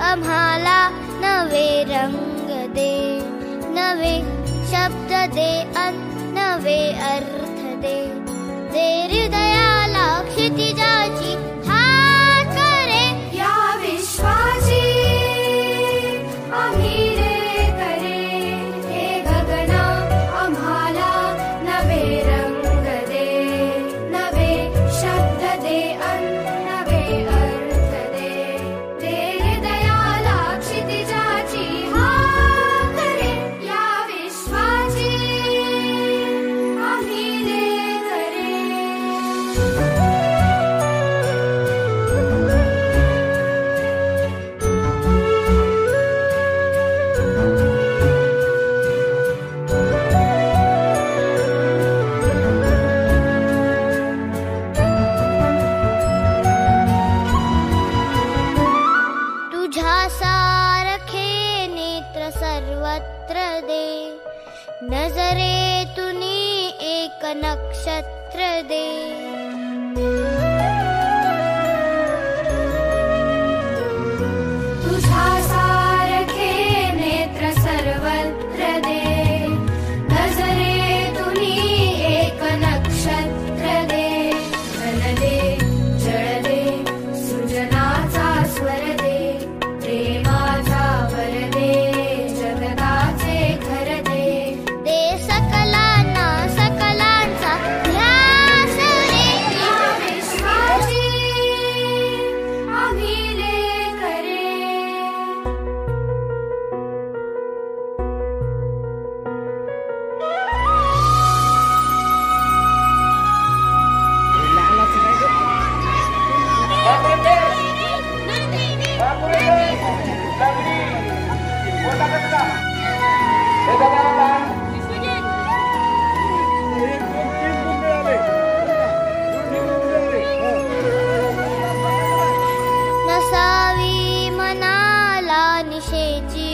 आम्हाला नवे रंग दे, नवे शब्द दे अन नवे अर्थ दे. दे हृदयाला क्षितिजाची हात करे, या विश्वाची आम्ही रे करे. हे गगना आम्हाला नवे रंग दे, नवे शब्द दे अन नवे अर्थ दे. दे हृदयाला क्षितिजाची हात करे, या विश्वाची आम्ही रे करे. तुझ्या सारखे नेत्र सर्वत्र दे, नजरेतुनी एक नक्षत्र दे. तुझ्या सारखे नेत्र सर्वत्र दे, नजरेतुनी एक नक्षत्र दे. धन दे, जळ दे, सृजनाचा स्वर दे, प्रेमाचा वर दे, जगताचे घर दे. दे सकलांना सकलांचा ध्यास दे, या विश्वाची आम्ही ले करे. नसावी मनाला निशेची